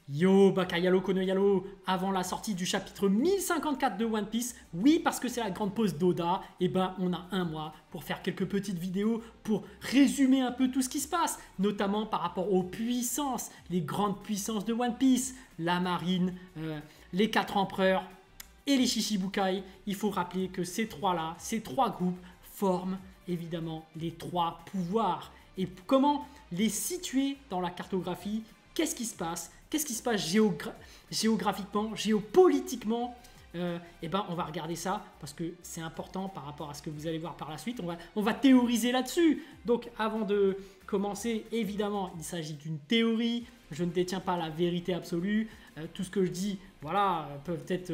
Yo, Bakayalo Konoyalo, avant la sortie du chapitre 1054 de One Piece, oui, parce que c'est la grande pause d'Oda, et ben on a un mois pour faire quelques petites vidéos pour résumer un peu tout ce qui se passe, notamment par rapport aux puissances, les grandes puissances de One Piece, la marine, les 4 empereurs et les Shichibukai. Il faut rappeler que ces trois-là, ces trois groupes forment évidemment les 3 pouvoirs. Et comment les situer dans la cartographie? Qu'est-ce qui se passe? Qu'est-ce qui se passe géographiquement, géopolitiquement? Et ben, on va regarder ça parce que c'est important par rapport à ce que vous allez voir par la suite. On va théoriser là-dessus. Donc, avant de commencer, évidemment, il s'agit d'une théorie. Je ne détiens pas la vérité absolue. Tout ce que je dis, voilà, peuvent être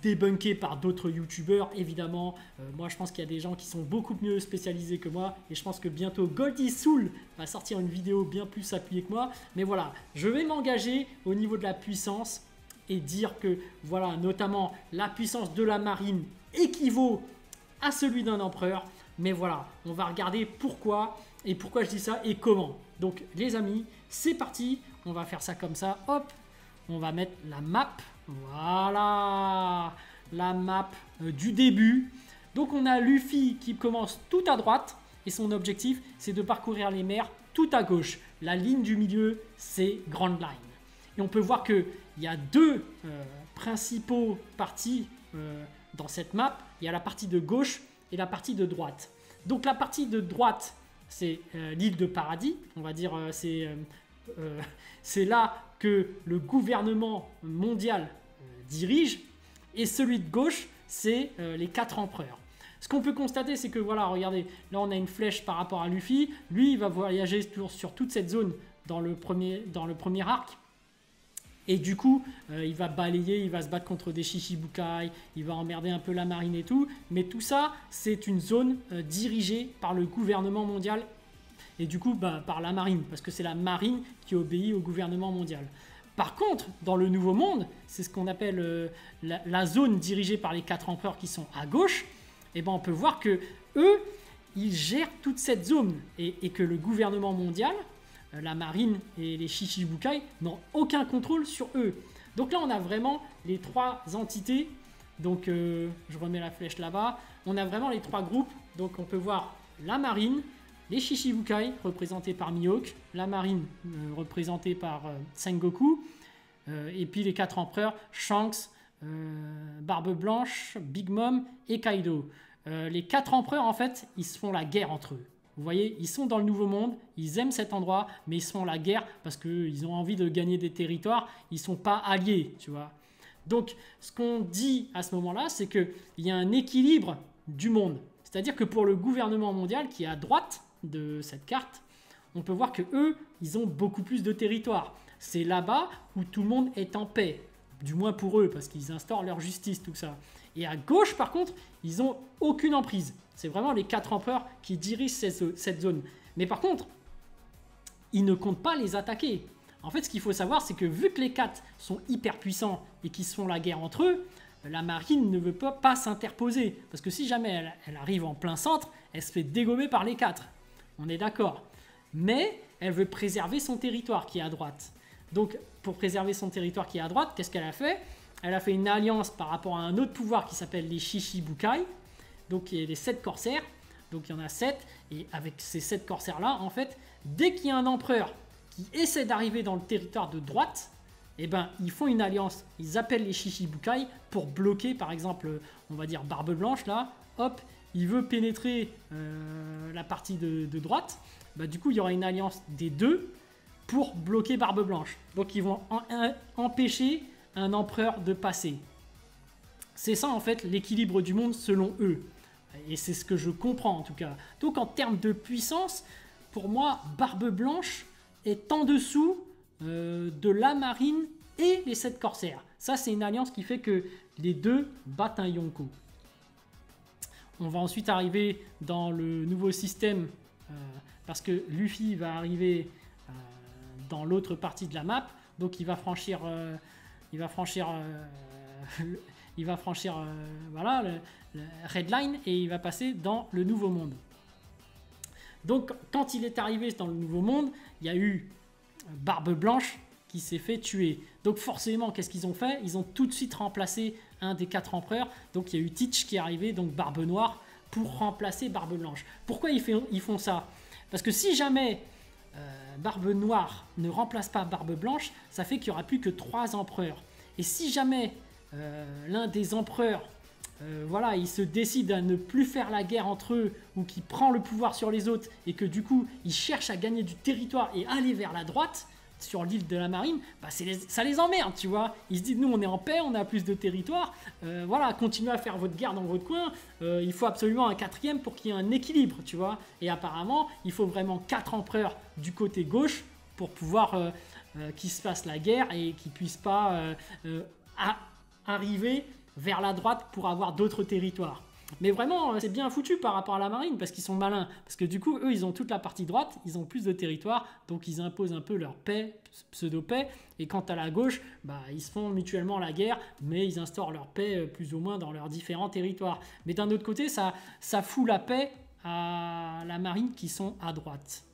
débunkés par d'autres youtubeurs, évidemment. Moi, je pense qu'il y a des gens qui sont beaucoup mieux spécialisés que moi. Et je pense que bientôt, Goldie Soul va sortir une vidéo bien plus appuyée que moi. Mais voilà, je vais m'engager au niveau de la puissance et dire que, voilà, notamment, la puissance de la marine équivaut à celui d'un empereur. Mais voilà, on va regarder pourquoi et pourquoi je dis ça et comment. Donc, les amis, c'est parti. On va faire ça comme ça. Hop, on va mettre la map. Voilà, la map du début. Donc, on a Luffy qui commence tout à droite. Et son objectif, c'est de parcourir les mers tout à gauche. La ligne du milieu, c'est Grand Line. Et on peut voir qu'il y a 2 principaux parties dans cette map. Il y a la partie de gauche et la partie de droite. Donc la partie de droite, c'est l'île de Paradis. On va dire c'est là que le gouvernement mondial dirige. Et celui de gauche, c'est les 4 empereurs. Ce qu'on peut constater, c'est que voilà, regardez, là on a une flèche par rapport à Luffy. Lui, il va voyager sur toute cette zone dans le premier arc. Et du coup, il va balayer, il va se battre contre des Shichibukai, il va emmerder un peu la marine et tout. Mais tout ça, c'est une zone dirigée par le gouvernement mondial et du coup par la marine, parce que c'est la marine qui obéit au gouvernement mondial. Par contre, dans le Nouveau Monde, c'est ce qu'on appelle la zone dirigée par les 4 empereurs qui sont à gauche. Et ben on peut voir que eux, ils gèrent toute cette zone et que le gouvernement mondial, la marine et les Shichibukai n'ont aucun contrôle sur eux. Donc là, on a vraiment les 3 entités. Donc, je remets la flèche là-bas. On a vraiment les 3 groupes. Donc, on peut voir la marine, les Shichibukai, représentés par Mihawk, la marine, représentée par Sengoku, et puis les 4 empereurs, Shanks, Barbe Blanche, Big Mom et Kaido. Les 4 empereurs, en fait, ils se font la guerre entre eux. Vous voyez, ils sont dans le Nouveau Monde, ils aiment cet endroit, mais ils se font la guerre parce qu'ils ont envie de gagner des territoires, ils ne sont pas alliés, tu vois. Donc, ce qu'on dit à ce moment-là, c'est qu'il y a un équilibre du monde. C'est-à-dire que pour le gouvernement mondial qui est à droite de cette carte, on peut voir que eux, ils ont beaucoup plus de territoires. C'est là-bas où tout le monde est en paix, du moins pour eux, parce qu'ils instaurent leur justice, tout ça. Et à gauche, par contre, ils n'ont aucune emprise. C'est vraiment les 4 empereurs qui dirigent cette zone. Mais par contre, ils ne comptent pas les attaquer. En fait, ce qu'il faut savoir, c'est que vu que les 4 sont hyper puissants et qu'ils se font la guerre entre eux, la marine ne veut pas s'interposer. Parce que si jamais elle arrive en plein centre, elle se fait dégommer par les 4. On est d'accord. Mais elle veut préserver son territoire qui est à droite. Donc, pour préserver son territoire qui est à droite, qu'est-ce qu'elle a fait? Elle a fait une alliance par rapport à un autre pouvoir qui s'appelle les Shichibukai. Donc, il y a les 7 corsaires. Donc, il y en a 7. Et avec ces 7 corsaires-là, en fait, dès qu'il y a un empereur qui essaie d'arriver dans le territoire de droite, eh ben, ils font une alliance. Ils appellent les Shichibukai pour bloquer, par exemple, on va dire Barbe Blanche, là. Hop, il veut pénétrer la partie de droite. Bah, du coup, il y aura une alliance des 2 pour bloquer Barbe Blanche. Donc, ils vont empêcher un empereur de passer. C'est ça, en fait, l'équilibre du monde selon eux. Et c'est ce que je comprends, en tout cas. Donc, en termes de puissance, pour moi, Barbe Blanche est en dessous de la marine et les 7 corsaires. Ça, c'est une alliance qui fait que les 2 battent un Yonko. On va ensuite arriver dans le nouveau système, parce que Luffy va arriver dans l'autre partie de la map. Donc, il va franchir... voilà, le Red Line et il va passer dans le Nouveau Monde. Donc, quand il est arrivé dans le Nouveau Monde, il y a eu Barbe Blanche qui s'est fait tuer. Donc forcément, qu'est-ce qu'ils ont fait? Ils ont tout de suite remplacé un des 4 empereurs. Donc il y a eu Teach qui est arrivé, donc Barbe Noire, pour remplacer Barbe Blanche. Pourquoi ils font ça? Parce que si jamais Barbe Noire ne remplace pas Barbe Blanche, ça fait qu'il n'y aura plus que 3 empereurs. Et si jamais l'un des empereurs, voilà, il se décide à ne plus faire la guerre entre eux, ou qu'il prend le pouvoir sur les autres, et que du coup, il cherche à gagner du territoire et aller vers la droite, sur l'île de la Marine, bah ça les emmerde, tu vois. Ils se disent, nous on est en paix, on a plus de territoire, voilà, continuez à faire votre guerre dans votre coin, il faut absolument un 4e pour qu'il y ait un équilibre, tu vois. Et apparemment, il faut vraiment 4 empereurs du côté gauche pour pouvoir qu'il se fasse la guerre et qu'ils ne puissent pas arriver vers la droite pour avoir d'autres territoires. Mais vraiment, c'est bien foutu par rapport à la marine parce qu'ils sont malins. Parce que du coup, eux, ils ont toute la partie droite, ils ont plus de territoire, donc ils imposent un peu leur paix, pseudo-paix. Et quant à la gauche, bah, ils se font mutuellement la guerre, mais ils instaurent leur paix plus ou moins dans leurs différents territoires. Mais d'un autre côté, ça fout la paix à la marine qui sont à droite.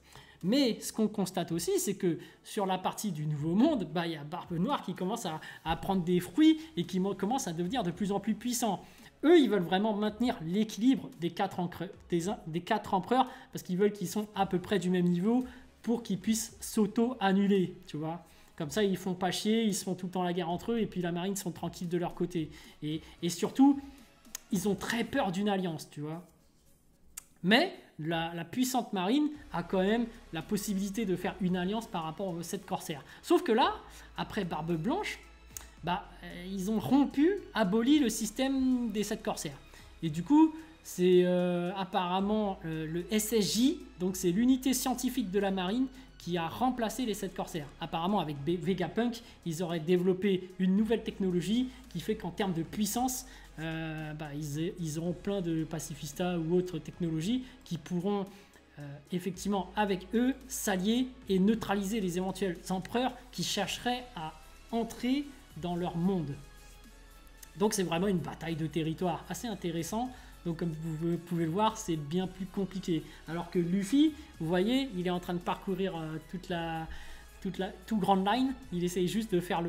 Mais ce qu'on constate aussi, c'est que sur la partie du Nouveau Monde, bah, y a Barbe Noire qui commence à prendre des fruits et qui commence à devenir de plus en plus puissant. Eux, ils veulent vraiment maintenir l'équilibre des 4 empereurs parce qu'ils veulent qu'ils sont à peu près du même niveau pour qu'ils puissent s'auto-annuler, tu vois. Comme ça, ils font pas chier, ils se font tout le temps la guerre entre eux et puis la marine sont tranquilles de leur côté. Et surtout, ils ont très peur d'une alliance, tu vois. Mais la puissante marine a quand même la possibilité de faire une alliance par rapport aux 7 corsaires. Sauf que là, après Barbe Blanche, bah, ils ont aboli le système des 7 corsaires. Et du coup, c'est apparemment le SSJ, donc c'est l'unité scientifique de la marine, qui a remplacé les 7 corsaires. Apparemment, avec Vegapunk, ils auraient développé une nouvelle technologie qui fait qu'en termes de puissance, bah, ils auront plein de pacifistas ou autres technologies qui pourront effectivement, avec eux, s'allier et neutraliser les éventuels empereurs qui chercheraient à entrer dans leur monde. Donc c'est vraiment une bataille de territoire assez intéressant. Donc comme vous pouvez le voir, c'est bien plus compliqué. Alors que Luffy, vous voyez, il est en train de parcourir tout Grand Line. Il essaye juste de faire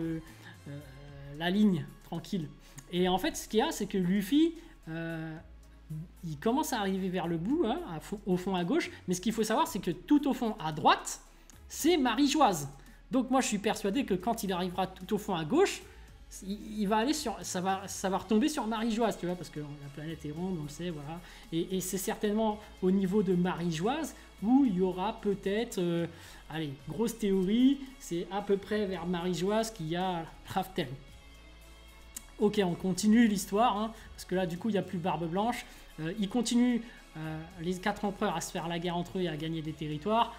la ligne tranquille. Et en fait, ce qu'il y a, c'est que Luffy, il commence à arriver vers le bout, hein, au fond à gauche. Mais ce qu'il faut savoir, c'est que tout au fond à droite, c'est Marie-Joise. Donc moi, je suis persuadé que quand il arrivera tout au fond à gauche, il va aller ça va retomber sur Marie-Joise, tu vois, parce que la planète est ronde, on le sait, voilà. Et c'est certainement au niveau de Marie-Joise où il y aura peut-être, allez, grosse théorie, c'est à peu près vers Marie-Joise qu'il y a Raftel. Ok, on continue l'histoire, hein, parce que là, du coup, il n'y a plus Barbe Blanche. Il continue, les 4 empereurs, à se faire la guerre entre eux et à gagner des territoires.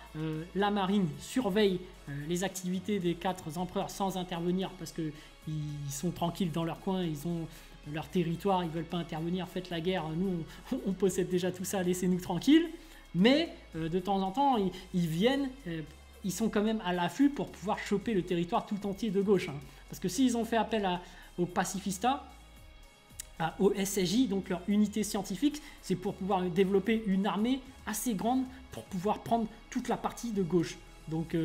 La marine surveille les activités des 4 empereurs sans intervenir parce qu'ils sont tranquilles dans leur coin, ils ont leur territoire, ils ne veulent pas intervenir, faites la guerre, nous, on possède déjà tout ça, laissez-nous tranquilles. Mais de temps en temps, ils viennent, ils sont quand même à l'affût pour pouvoir choper le territoire tout entier de gauche. Hein. Parce que s'ils ont fait appel aux pacifistas, au SSJ, donc leur unité scientifique, c'est pour pouvoir développer une armée assez grande pour pouvoir prendre toute la partie de gauche. Donc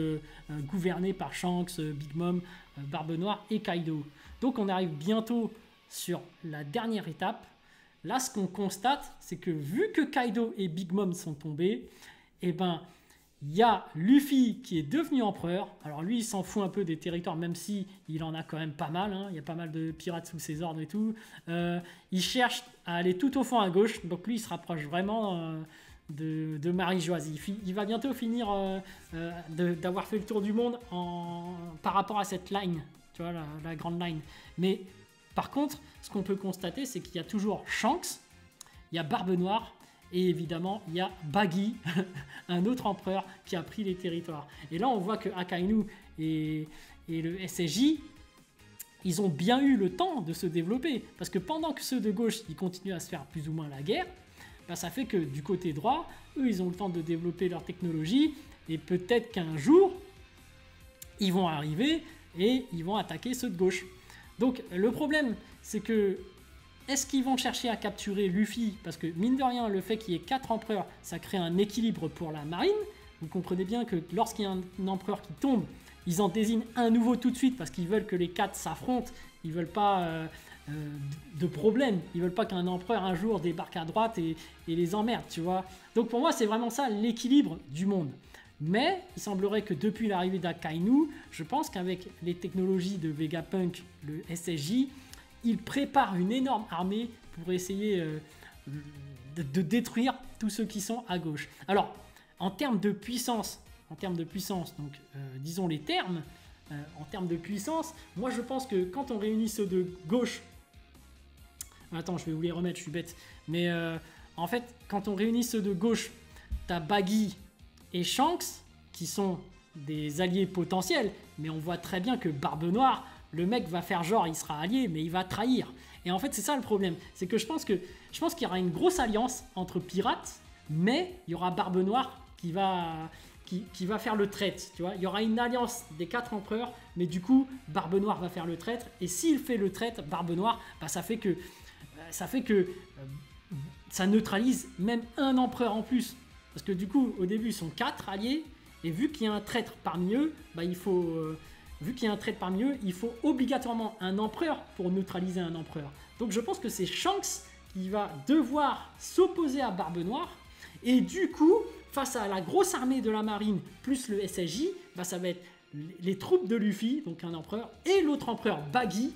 gouvernée par Shanks, Big Mom, Barbe Noire et Kaido. Donc on arrive bientôt sur la dernière étape. Là, ce qu'on constate, c'est que vu que Kaido et Big Mom sont tombés, eh ben, il y a Luffy qui est devenu empereur. Alors lui, il s'en fout un peu des territoires, même si il en a quand même pas mal. Hein. Il y a pas mal de pirates sous ses ordres et tout. Il cherche à aller tout au fond à gauche. Donc lui, il se rapproche vraiment de Marie-Joise. Il va bientôt finir d'avoir fait le tour du monde par rapport à cette line, tu vois, la grande line. Mais par contre, ce qu'on peut constater, c'est qu'il y a toujours Shanks, il y a Barbe Noire, et évidemment, il y a Baggy, un autre empereur qui a pris les territoires. Et là, on voit que Akainu et le SSJ, ils ont bien eu le temps de se développer. Parce que pendant que ceux de gauche, ils continuent à se faire plus ou moins la guerre, bah, ça fait que du côté droit, eux, ils ont le temps de développer leur technologie. Et peut-être qu'un jour, ils vont arriver et ils vont attaquer ceux de gauche. Donc, le problème, c'est que est-ce qu'ils vont chercher à capturer Luffy? Parce que mine de rien, le fait qu'il y ait 4 empereurs, ça crée un équilibre pour la marine. Vous comprenez bien que lorsqu'il y a un empereur qui tombe, ils en désignent un nouveau tout de suite parce qu'ils veulent que les 4 s'affrontent. Ils veulent pas de problème. Ils veulent pas qu'un empereur un jour débarque à droite et les emmerde, tu vois. Donc pour moi, c'est vraiment ça l'équilibre du monde. Mais il semblerait que depuis l'arrivée d'Akainu, je pense qu'avec les technologies de Vegapunk, le SSJ, il prépare une énorme armée pour essayer de détruire tous ceux qui sont à gauche. Alors, en termes de puissance, donc disons les termes, en termes de puissance, moi je pense que quand on réunit ceux de gauche, attends, je vais vous les remettre, je suis bête, mais en fait, quand on réunit ceux de gauche, t'as Baggy et Shanks, qui sont des alliés potentiels, mais on voit très bien que Barbe Noire, le mec va faire genre, il sera allié, mais il va trahir. Et en fait, c'est ça le problème, c'est que je pense qu'il y aura une grosse alliance entre pirates, mais il y aura Barbe Noire qui va faire le traître, tu vois. Il y aura une alliance des 4 empereurs, mais du coup, Barbe Noire va faire le traître, et s'il fait le traître, Barbe Noire, bah, ça fait que ça neutralise même un empereur en plus. Parce que du coup, au début, ils sont 4 alliés, et vu qu'il y a un traître parmi eux, bah, il faut obligatoirement un empereur pour neutraliser un empereur. Donc je pense que c'est Shanks qui va devoir s'opposer à Barbe Noire, et du coup, face à la grosse armée de la marine, plus le SSJ, bah, ça va être les troupes de Luffy, donc un empereur, et l'autre empereur, Baggy.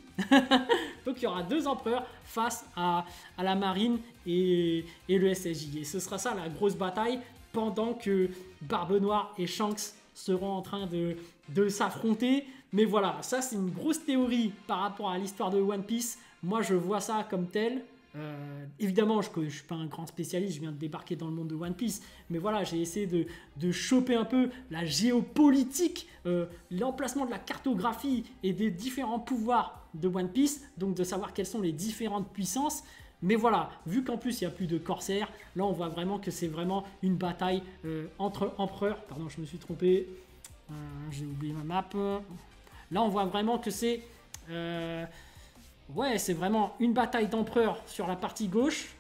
Donc il y aura 2 empereurs face à la marine et le SSJ. Et ce sera ça la grosse bataille pendant que Barbe Noire et Shanks seront en train de s'affronter. Mais voilà, ça c'est une grosse théorie par rapport à l'histoire de One Piece. Moi je vois ça comme tel. Évidemment, je ne suis pas un grand spécialiste, je viens de débarquer dans le monde de One Piece, mais voilà, j'ai essayé de choper un peu la géopolitique, l'emplacement de la cartographie et des différents pouvoirs de One Piece, donc de savoir quelles sont les différentes puissances. Mais voilà, vu qu'en plus il n'y a plus de corsaires, là on voit vraiment que c'est vraiment une bataille entre empereurs. Pardon, je me suis trompé, j'ai oublié ma map. Là on voit vraiment que c'est... ouais, c'est vraiment une bataille d'empereurs sur la partie gauche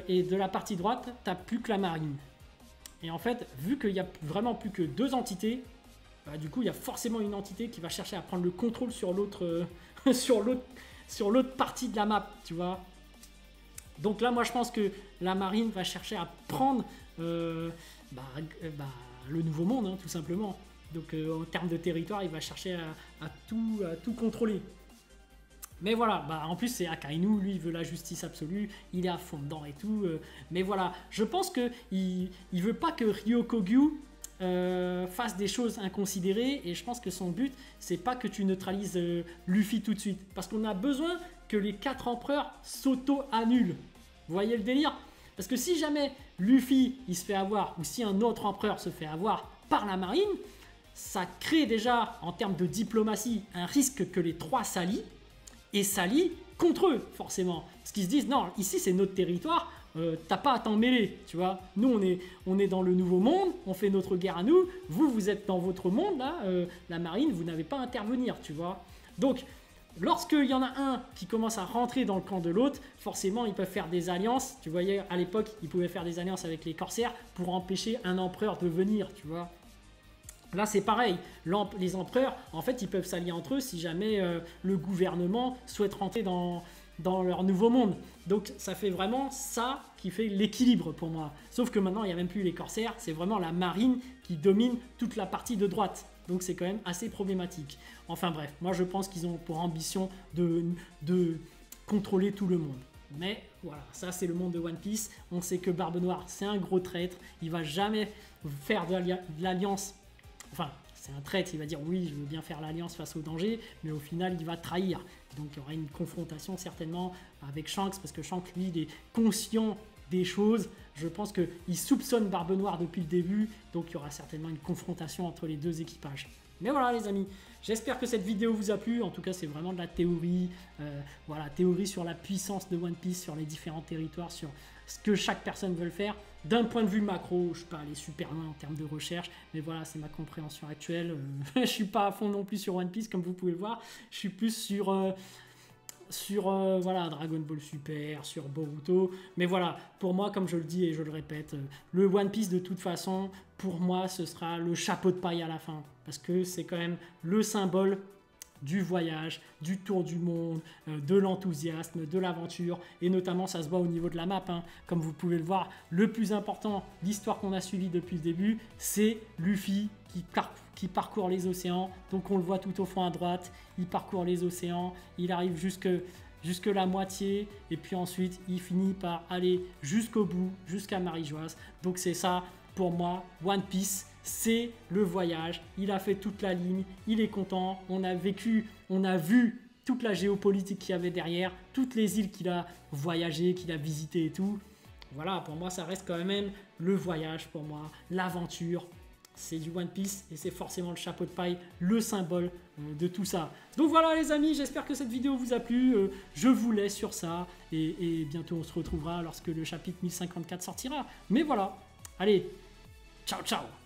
et de la partie droite, t'as plus que la marine. Et en fait, vu qu'il n'y a vraiment plus que 2 entités, bah, du coup, il y a forcément une entité qui va chercher à prendre le contrôle sur l'autre sur l'autre partie de la map, tu vois. Donc là, moi, je pense que la marine va chercher à prendre le nouveau monde, hein, tout simplement. Donc, en termes de territoire, il va chercher à tout contrôler. Mais voilà, bah en plus c'est Akainu, lui il veut la justice absolue, il est à fond dedans et tout. Mais voilà, je pense qu'il ne veut pas que Ryokogyu fasse des choses inconsidérées, et je pense que son but c'est pas que tu neutralises Luffy tout de suite. Parce qu'on a besoin que les 4 empereurs s'auto-annulent. Vous voyez le délire? Parce que si jamais Luffy il se fait avoir, ou si un autre empereur se fait avoir par la marine, ça crée déjà en termes de diplomatie un risque que les 3 s'allient. Et s'allient contre eux, forcément. Parce qu'ils se disent, non, ici c'est notre territoire, t'as pas à t'en mêler, tu vois. Nous, on est dans le nouveau monde, on fait notre guerre à nous, vous êtes dans votre monde, là, la marine, vous n'avez pas à intervenir, tu vois. Donc, lorsqu'il y en a un qui commence à rentrer dans le camp de l'autre, forcément, ils peuvent faire des alliances. Tu voyais, à l'époque, ils pouvaient faire des alliances avec les corsaires pour empêcher un empereur de venir, tu vois. Là, c'est pareil. Les empereurs, en fait, ils peuvent s'allier entre eux si jamais le gouvernement souhaite rentrer dans leur nouveau monde. Donc, ça fait vraiment ça qui fait l'équilibre pour moi. Sauf que maintenant, il n'y a même plus les corsaires. C'est vraiment la marine qui domine toute la partie de droite. Donc, c'est quand même assez problématique. Enfin bref, moi, je pense qu'ils ont pour ambition de contrôler tout le monde. Mais voilà, ça c'est le monde de One Piece. On sait que Barbe Noire, c'est un gros traître. Il va jamais faire de l'alliance. Enfin, c'est un traître, il va dire oui, je veux bien faire l'alliance face au danger, mais au final, il va trahir. Donc, il y aura une confrontation certainement avec Shanks, parce que Shanks, lui, il est conscient des choses. Je pense qu'il soupçonne Barbe Noire depuis le début, donc il y aura certainement une confrontation entre les 2 équipages. Mais voilà les amis, j'espère que cette vidéo vous a plu. En tout cas, c'est vraiment de la théorie. Voilà, théorie sur la puissance de One Piece, sur les différents territoires, sur ce que chaque personne veut faire. D'un point de vue macro, je ne suis pas allé super loin en termes de recherche, mais voilà, c'est ma compréhension actuelle. Je ne suis pas à fond non plus sur One Piece, comme vous pouvez le voir. Je suis plus sur sur voilà, Dragon Ball Super, sur Boruto. Mais voilà, pour moi, comme je le dis et je le répète, le One Piece de toute façon, pour moi, ce sera le chapeau de paille à la fin. Parce que c'est quand même le symbole du voyage, du tour du monde, de l'enthousiasme, de l'aventure, et notamment ça se voit au niveau de la map, hein. Comme vous pouvez le voir, le plus important, l'histoire qu'on a suivie depuis le début, c'est Luffy qui parcourt les océans. Donc on le voit tout au fond à droite, il parcourt les océans, il arrive jusque la moitié, et puis ensuite il finit par aller jusqu'au bout, jusqu'à Marijoise. Donc c'est ça, pour moi, One Piece, c'est le voyage. Il a fait toute la ligne, il est content, on a vu toute la géopolitique qu'il y avait derrière, toutes les îles qu'il a voyagées, qu'il a visitées et tout. Voilà, pour moi, ça reste quand même le voyage, pour moi, l'aventure. C'est du One Piece et c'est forcément le chapeau de paille, le symbole de tout ça. Donc voilà les amis, j'espère que cette vidéo vous a plu. Je vous laisse sur ça et bientôt on se retrouvera lorsque le chapitre 1054 sortira. Mais voilà, allez, ciao ciao.